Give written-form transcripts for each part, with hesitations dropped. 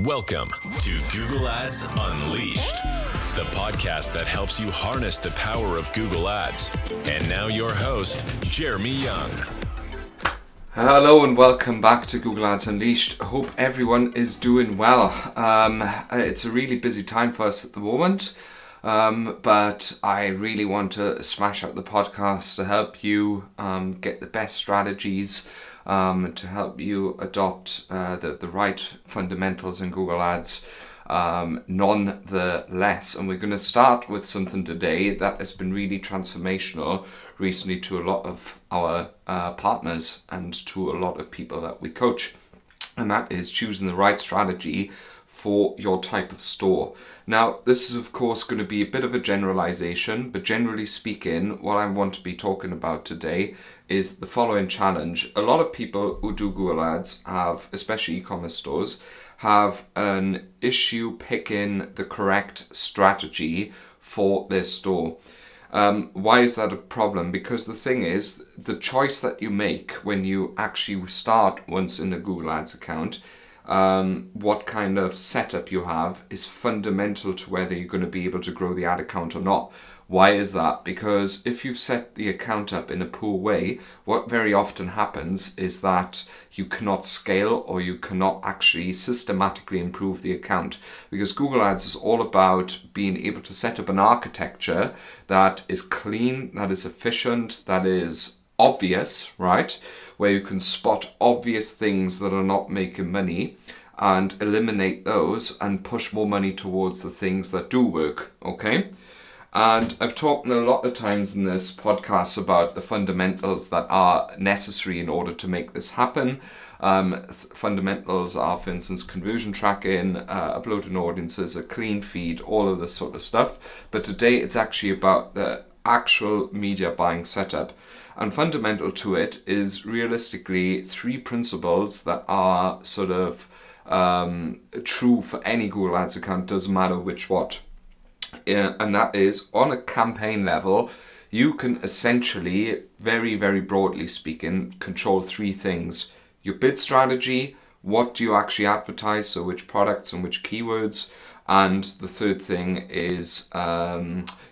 Welcome to Google Ads Unleashed, the podcast that helps you harness the power of Google Ads. And now your host, Jeremy Young. Hello and welcome back to Google Ads Unleashed. I hope everyone is doing well. It's a really busy time for us at the moment, but I really want to smash out the podcast to help you get the best strategies, to help you adopt the right fundamentals in Google Ads nonetheless. And we're going to start with something today that has been really transformational recently to a lot of our partners and to a lot of people that we coach. And that is choosing the right strategy for your type of store. Now, this is of course going to be a bit of a generalization, but generally speaking, what I want to be talking about today is the following challenge. A lot of people who do Google Ads have, especially e-commerce stores, have an issue picking the correct strategy for their store. Why is that a problem? Because the thing is, the choice that you make when you actually start once in a Google Ads account, what kind of setup you have is fundamental to whether you're going to be able to grow the ad account or not. Why is that? Because if you've set the account up in a poor way, what very often happens is that you cannot scale or you cannot actually systematically improve the account. Because Google Ads is all about being able to set up an architecture that is clean, that is efficient, that is obvious, right? Where you can spot obvious things that are not making money and eliminate those and push more money towards the things that do work, okay? And I've talked a lot of times in this podcast about the fundamentals that are necessary in order to make this happen. Fundamentals are, for instance, conversion tracking, uploading audiences, a clean feed, all of this sort of stuff. But today it's actually about the actual media buying setup. And fundamental to it is realistically three principles that are sort of true for any Google Ads account, doesn't matter which what. And that is, on a campaign level, you can essentially, very, very broadly speaking, control three things. Your bid strategy, what do you actually advertise, so which products and which keywords, and the third thing is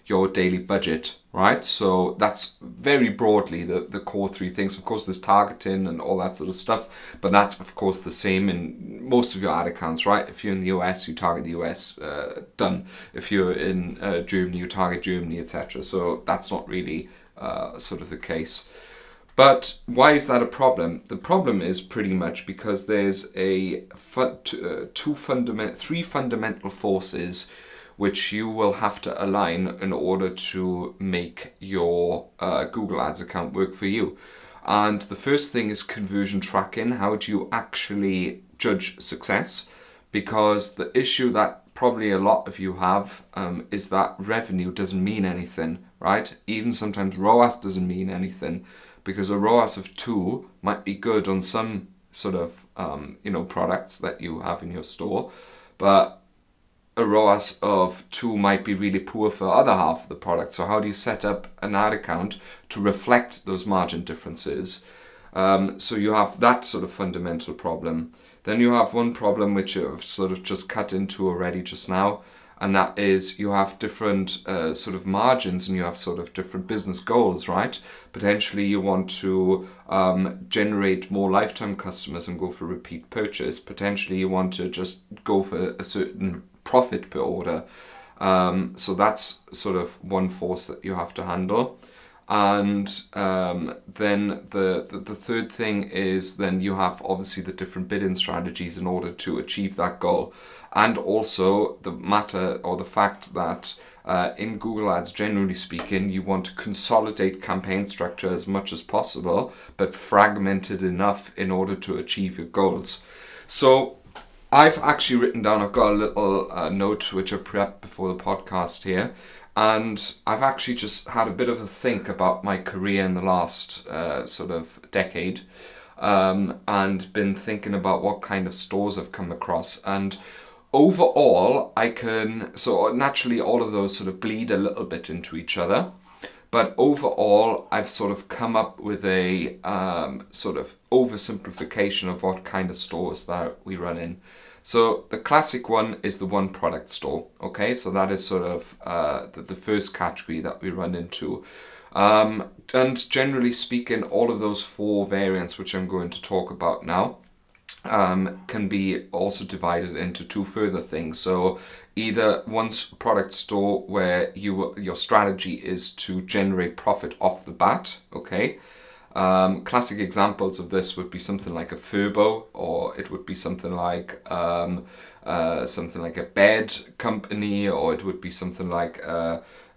your daily budget, right? So that's very broadly the core three things. Of course, there's targeting and all that sort of stuff, but that's of course the same in most of your ad accounts, right? If you're in the US, you target the US, done. If you're in Germany, you target Germany, etc. So that's not really sort of the case. But why is that a problem? The problem is pretty much because there's three fundamental forces which you will have to align in order to make your Google Ads account work for you. And the first thing is conversion tracking. How do you actually judge success? Because the issue that probably a lot of you have is that revenue doesn't mean anything, right? Even sometimes ROAS doesn't mean anything, because a ROAS of 2 might be good on some sort of products that you have in your store, but a ROAS of 2 might be really poor for other half of the product. So how do you set up an ad account to reflect those margin differences? So you have that sort of fundamental problem. Then you have one problem which I've sort of just cut into already just now, and that is you have different sort of margins and you have sort of different business goals, right? Potentially you want to generate more lifetime customers and go for repeat purchase. Potentially you want to just go for a certain profit per order. So that's sort of one force that you have to handle. And then the third thing is then you have obviously the different bidding strategies in order to achieve that goal. And also the fact that in Google Ads, generally speaking, you want to consolidate campaign structure as much as possible, but fragment it enough in order to achieve your goals. So I've actually written down, I've got a little note which I prepped before the podcast here, and I've actually just had a bit of a think about my career in the last sort of decade, and been thinking about what kind of stores I've come across. And overall, so naturally all of those sort of bleed a little bit into each other, But overall, I've sort of come up with a sort of oversimplification of what kind of stores that we run in. So the classic one is the one product store. Okay, so that is sort of the first category that we run into. And generally speaking, all of those four variants, which I'm going to talk about now, can be also divided into two further things. So either one product store where your strategy is to generate profit off the bat, okay? Classic examples of this would be something like a Furbo, or it would be something like a bed company, or it would be something like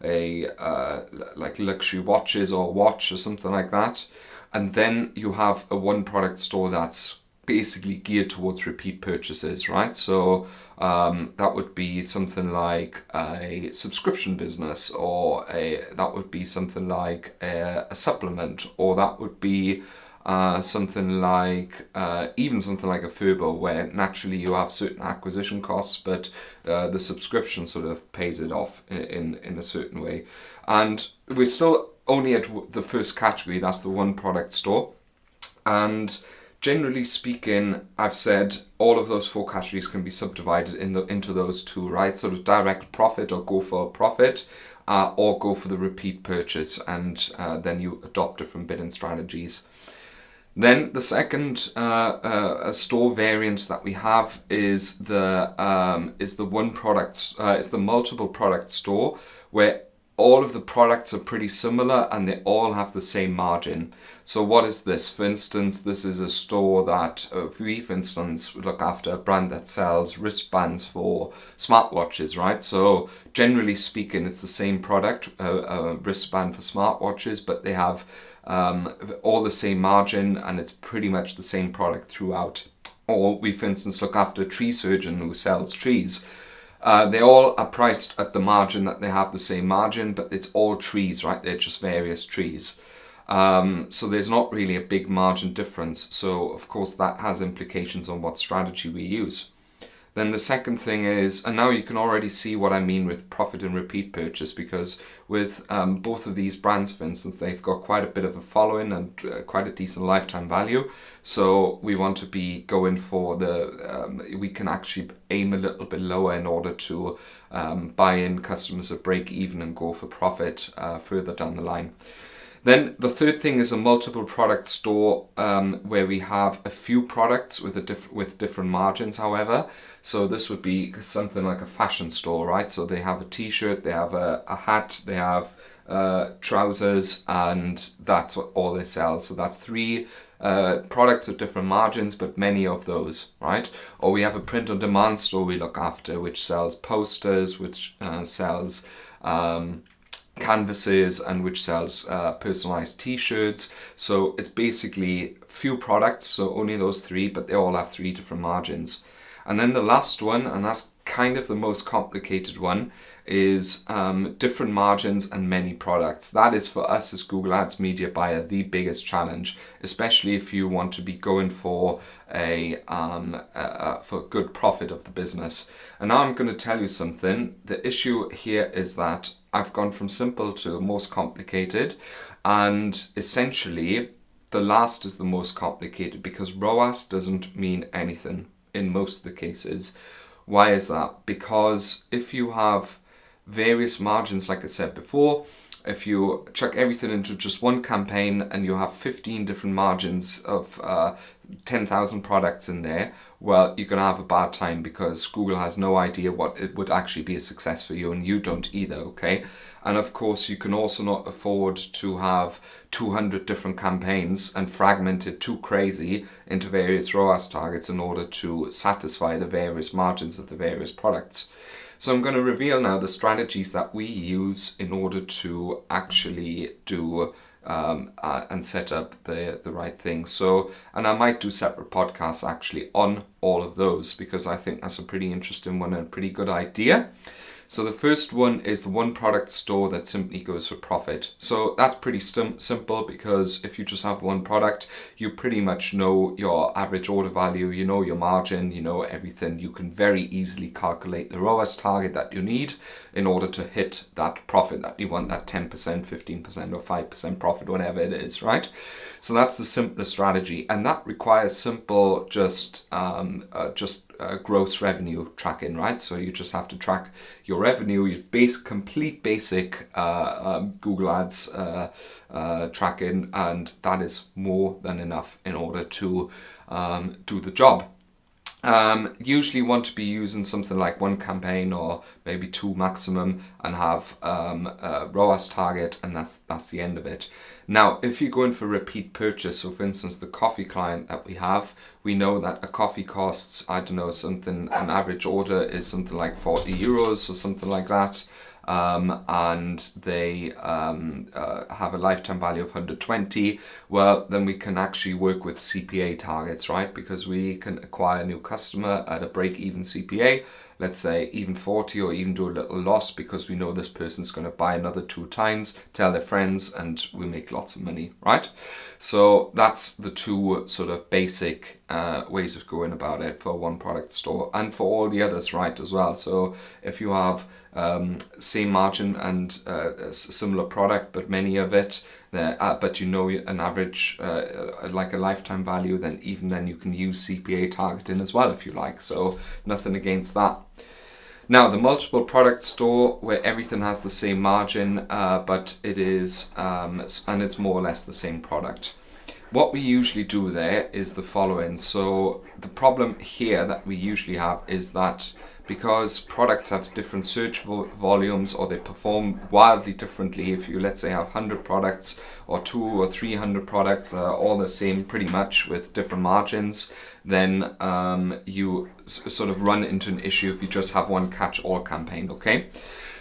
like luxury watches or watch or something like that. And then you have a one product store that's basically geared towards repeat purchases, right? So that would be something like a subscription business, or that would be something like a supplement, or that would be something like even something like a Furbo, where naturally you have certain acquisition costs, but the subscription sort of pays it off in a certain way. And we're still only at the first category, that's the one product store. And generally speaking, I've said all of those four categories can be subdivided into those two, right? Sort of direct profit, or go for a profit, or go for the repeat purchase, and then you adopt different bidding strategies. Then the second store variant that we have is the one product, it's the multiple product store, where all of the products are pretty similar and they all have the same margin. So what is this? For instance, this is a store that we, for instance, look after a brand that sells wristbands for smartwatches, right? So generally speaking, it's the same product, a wristband for smartwatches, but they have all the same margin, and it's pretty much the same product throughout. Or we, for instance, look after a tree surgeon who sells trees. They all are priced at the margin that they have the same margin, but it's all trees, right? They're just various trees. So there's not really a big margin difference. So of course that has implications on what strategy we use. Then the second thing is, and now you can already see what I mean with profit and repeat purchase, because with both of these brands, for instance, they've got quite a bit of a following and quite a decent lifetime value. So we want to be going for we can actually aim a little bit lower in order to buy in customers at break even and go for profit further down the line. Then the third thing is a multiple product store, where we have a few products with different margins, however. So this would be something like a fashion store, right? So they have a t-shirt, they have a hat, they have trousers, and that's what all they sell. So that's three products with different margins, but many of those, right? Or we have a print on demand store we look after, which sells posters, which sells canvases, and which sells personalized t-shirts. So it's basically few products, so only those three, but they all have three different margins. And then the last one, and that's kind of the most complicated one, is different margins and many products. That is, for us as Google Ads media buyer, the biggest challenge, especially if you want to be going for for good profit of the business. And now I'm going to tell you something. The issue here is that I've gone from simple to most complicated, and essentially the last is the most complicated, because ROAS doesn't mean anything in most of the cases. Why is that? Because if you have various margins, like I said before, if you chuck everything into just one campaign and you have 15 different margins of 10,000 products in there, well, you're going to have a bad time, because Google has no idea what it would actually be a success for you, and you don't either, okay? And of course, you can also not afford to have 200 different campaigns and fragment it too crazy into various ROAS targets in order to satisfy the various margins of the various products. So I'm going to reveal now the strategies that we use in order to actually do and set up the right thing. So, and I might do separate podcasts actually on all of those, because I think that's a pretty interesting one and a pretty good idea. So the first one is the one product store that simply goes for profit. So that's pretty simple, because if you just have one product, you pretty much know your average order value, you know your margin, you know everything. You can very easily calculate the ROAS target that you need in order to hit that profit that you want, that 10%, 15% or 5% profit, whatever it is, right? So that's the simplest strategy, and that requires simple just gross revenue tracking, right? So you just have to track your revenue, your complete basic Google Ads tracking, and that is more than enough in order to do the job. Usually want to be using something like one campaign or maybe two maximum, and have a ROAS target, and that's the end of it. Now, if you go in for repeat purchase, so for instance, the coffee client that we have, we know that a coffee costs, I don't know, an average order is something like 40 euros or something like that. And they have a lifetime value of 120, well, then we can actually work with CPA targets, right? Because we can acquire a new customer at a break-even CPA, let's say even 40, or even do a little loss, because we know this person's going to buy another 2 times, tell their friends, and we make lots of money, right? So that's the two sort of basic ways of going about it for one product store, and for all the others, right, as well. So if you have same margin and a similar product, but many of it, but you know an average like a lifetime value, then even then you can use CPA targeting as well if you like. So nothing against that. Now, the multiple product store, where everything has the same margin, but it is and it's more or less the same product. What we usually do there is the following. So the problem here that we usually have is that because products have different search volumes, or they perform wildly differently, if you, let's say, have 100 products or 200 or 300 products all the same pretty much with different margins, then you sort of run into an issue if you just have one catch-all campaign, okay?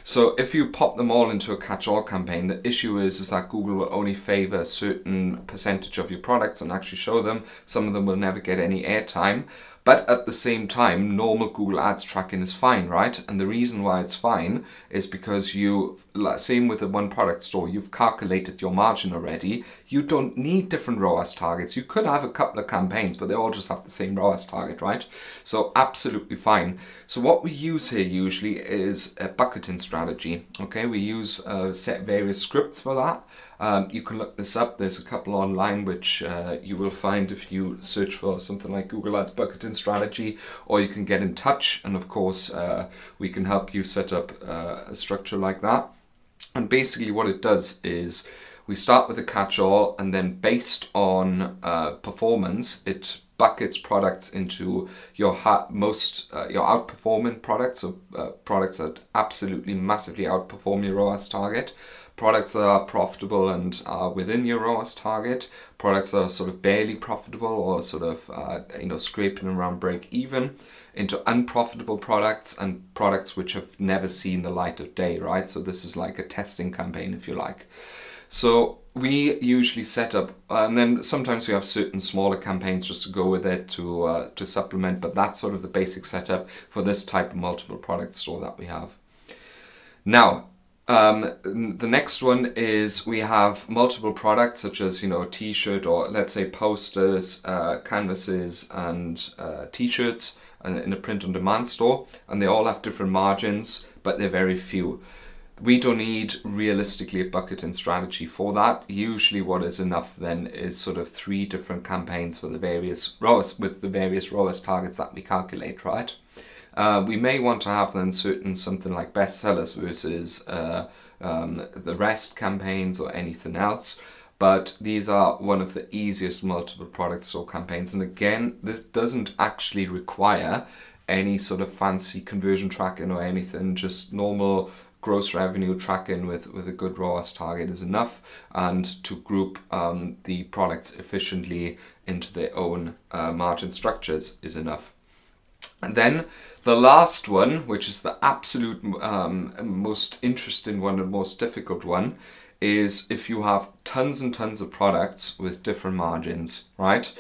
So if you pop them all into a catch-all campaign, the issue is that Google will only favor a certain percentage of your products and actually show them. Some of them will never get any airtime. But at the same time, normal Google Ads tracking is fine, right? And the reason why it's fine is because same with the one product store, you've calculated your margin already. You don't need different ROAS targets. You could have a couple of campaigns, but they all just have the same ROAS target, right? So absolutely fine. So what we use here usually is a bucketing strategy, okay? We use set various scripts for that. You can look this up. There's a couple online which you will find if you search for something like Google Ads bucketing strategy, or you can get in touch, and of course we can help you set up a structure like that. And basically what it does is we start with a catch-all, and then based on performance, it buckets products into your outperforming products, so products that absolutely massively outperform your ROAS target, products that are profitable and are within your ROAS target, products that are sort of barely profitable or sort of scraping around break even, into unprofitable products and products which have never seen the light of day, right? So this is like a testing campaign, if you like. So we usually set up, and then sometimes we have certain smaller campaigns just to go with it to supplement, but that's sort of the basic setup for this type of multiple product store that we have. Now, the next one is we have multiple products such as, a t-shirt, or let's say posters, canvases, and t-shirts in a print on demand store, and they all have different margins, but they're very few. We don't need realistically a bucketing strategy for that. Usually what is enough then is sort of 3 different campaigns for the various ROAS, with the various ROAS targets that we calculate, right? We may want to have then something like bestsellers versus the rest campaigns or anything else. But these are one of the easiest multiple product store campaigns. And again, this doesn't actually require any sort of fancy conversion tracking or anything, just normal gross revenue tracking with a good ROAS target is enough, and to group the products efficiently into their own margin structures is enough. And then the last one, which is the absolute most interesting one and most difficult one, is if you have tons and tons of products with different margins, right?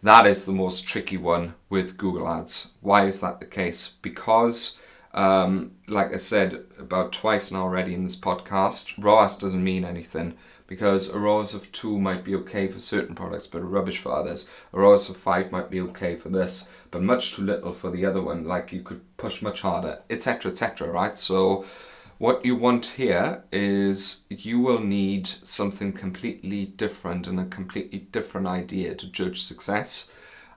That is the most tricky one with Google Ads. Why is that the case? Because Like I said about twice now already in this podcast, ROAS doesn't mean anything, because a ROAS of 2 might be okay for certain products but rubbish for others. A ROAS of 5 might be okay for this but much too little for the other one, like you could push much harder, etc, etc, right? So what you want here is you will need something completely different and a completely different idea to judge success.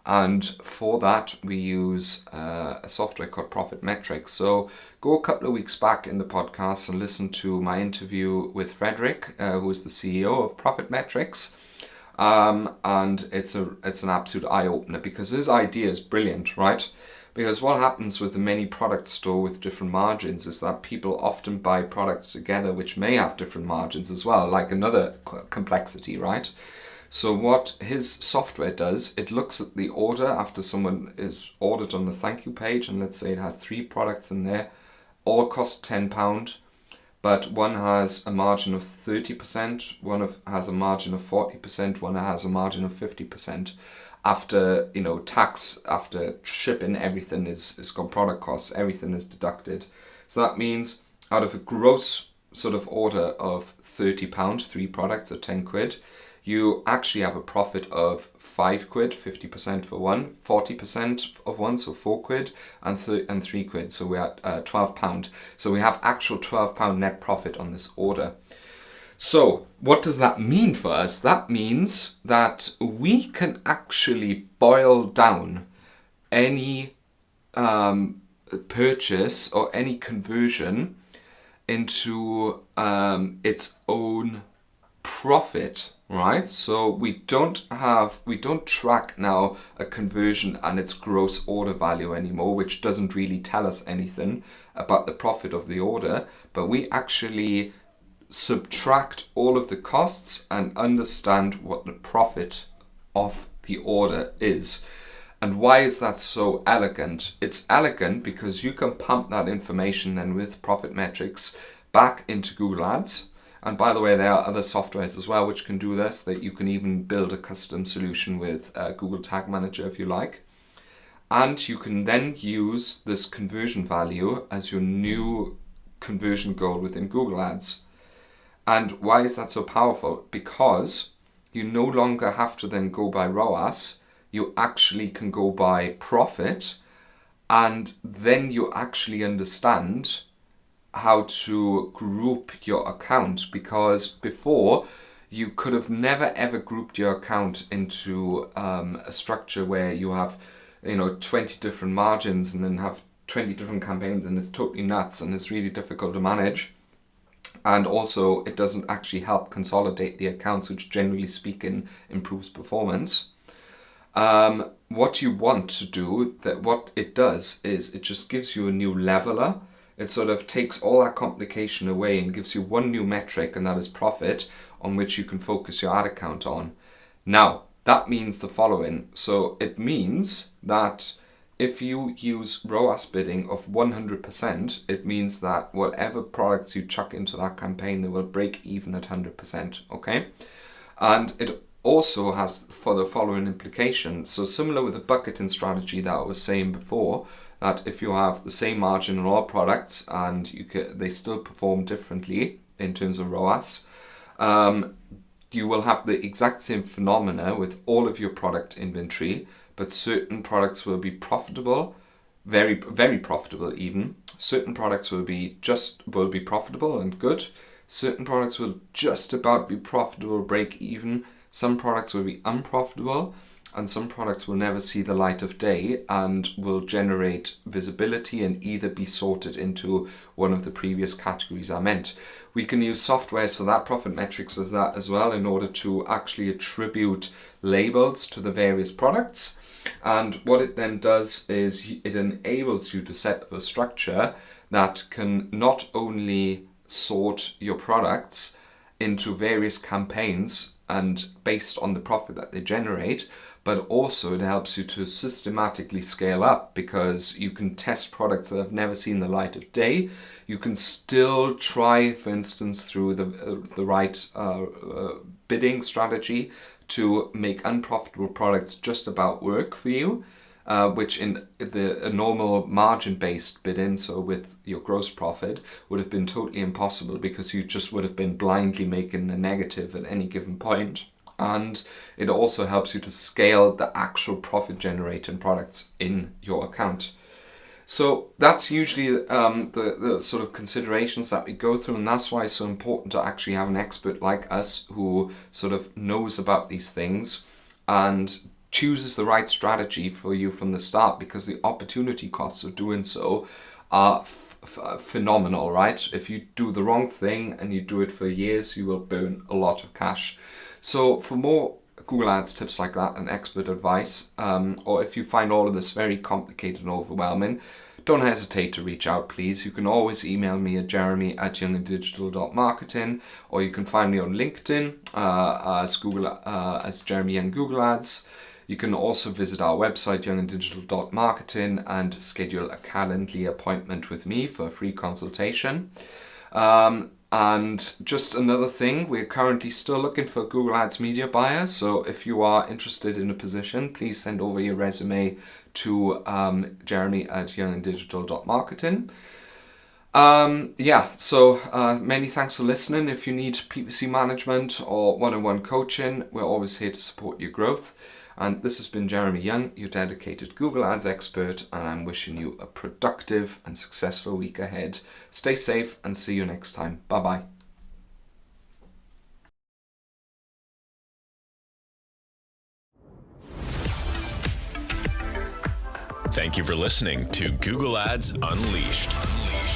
And for that, we use a software called Profit Metrics. So go a couple of weeks back in the podcast and listen to my interview with Frederick, who is the CEO of Profit Metrics. And it's an absolute eye-opener, because his idea is brilliant, right? Because what happens with the many product store with different margins is that people often buy products together which may have different margins as well, like another complexity, right? So what his software does, it looks at the order after someone is ordered on the thank you page, and let's say it has 3 products in there, all cost £10, but one has a margin of 30%, one has a margin of 40%, one has a margin of 50%. After, tax, after shipping, everything is got product costs, everything is deducted. So that means out of a gross sort of order of £30, 3 products at 10 quid, you actually have a profit of 5 quid, 50% for one, 40% of one, so 4 quid, and 3 quid, so we're at £12. So we have actual £12 net profit on this order. So what does that mean for us? That means that we can actually boil down any purchase or any conversion into its own profit, right? So we don't track now a conversion and its gross order value anymore, which doesn't really tell us anything about the profit of the order, but we actually subtract all of the costs and understand what the profit of the order is. And why is that so elegant? It's elegant because you can pump that information then with Profit Metrics back into Google Ads. And by the way, there are other softwares as well which can do this, that you can even build a custom solution with Google Tag Manager if you like. And you can then use this conversion value as your new conversion goal within Google Ads. And why is that so powerful? Because you no longer have to then go by ROAS, you actually can go by profit, and then you actually understand how to group your account, because before you could have never ever grouped your account into a structure where you have 20 different margins and then have 20 different campaigns, and it's totally nuts and it's really difficult to manage. And also it doesn't actually help consolidate the accounts, which generally speaking improves performance. What you want to do, that what it does is it just gives you a new leveler. It sort of takes all that complication away and gives you one new metric, and that is profit, on which you can focus your ad account on. Now, that means the following. So it means that if you use ROAS bidding of 100%, it means that whatever products you chuck into that campaign, they will break even at 100%, okay? And it also has for the following implication. So similar with the bucketing strategy that I was saying before, that if you have the same margin on all products and they still perform differently in terms of ROAS, you will have the exact same phenomena with all of your product inventory, but certain products will be profitable, very, very profitable even. Certain products will be profitable and good. Certain products will just about be profitable, break even. Some products will be unprofitable, and some products will never see the light of day and will generate visibility and either be sorted into one of the previous categories I meant. We can use softwares for that, Profit Metrics as that as well, in order to actually attribute labels to the various products. And what it then does is it enables you to set up a structure that can not only sort your products into various campaigns and based on the profit that they generate, but also it helps you to systematically scale up, because you can test products that have never seen the light of day. You can still try, for instance, through the right bidding strategy to make unprofitable products just about work for you. which in a normal margin-based bidding, so with your gross profit, would have been totally impossible because you just would have been blindly making a negative at any given point. And it also helps you to scale the actual profit generating products in your account. So that's usually the sort of considerations that we go through, and that's why it's so important to actually have an expert like us who sort of knows about these things and chooses the right strategy for you from the start, because the opportunity costs of doing so are phenomenal, right? If you do the wrong thing and you do it for years, you will burn a lot of cash. So for more Google Ads tips like that and expert advice, or if you find all of this very complicated and overwhelming, don't hesitate to reach out, please. You can always email me at jeremy@younganddigital.marketing, or you can find me on LinkedIn as Jeremy Young Google Ads. You can also visit our website, younganddigital.marketing, and schedule a Calendly appointment with me for a free consultation. And just another thing, we're currently still looking for Google Ads media buyers. So if you are interested in a position, please send over your resume to jeremy@younganddigital.marketing. Many thanks for listening. If you need PPC management or one-on-one coaching, we're always here to support your growth. And this has been Jeremy Young, your dedicated Google Ads expert, and I'm wishing you a productive and successful week ahead. Stay safe and see you next time. Bye-bye. Thank you for listening to Google Ads Unleashed.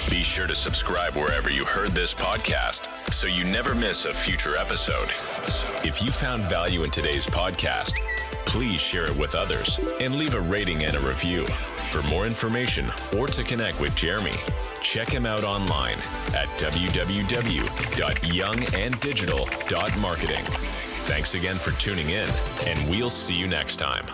Be sure to subscribe wherever you heard this podcast so you never miss a future episode. If you found value in today's podcast, please share it with others and leave a rating and a review. For more information or to connect with Jeremy, check him out online at www.younganddigital.marketing. Thanks again for tuning in, and we'll see you next time.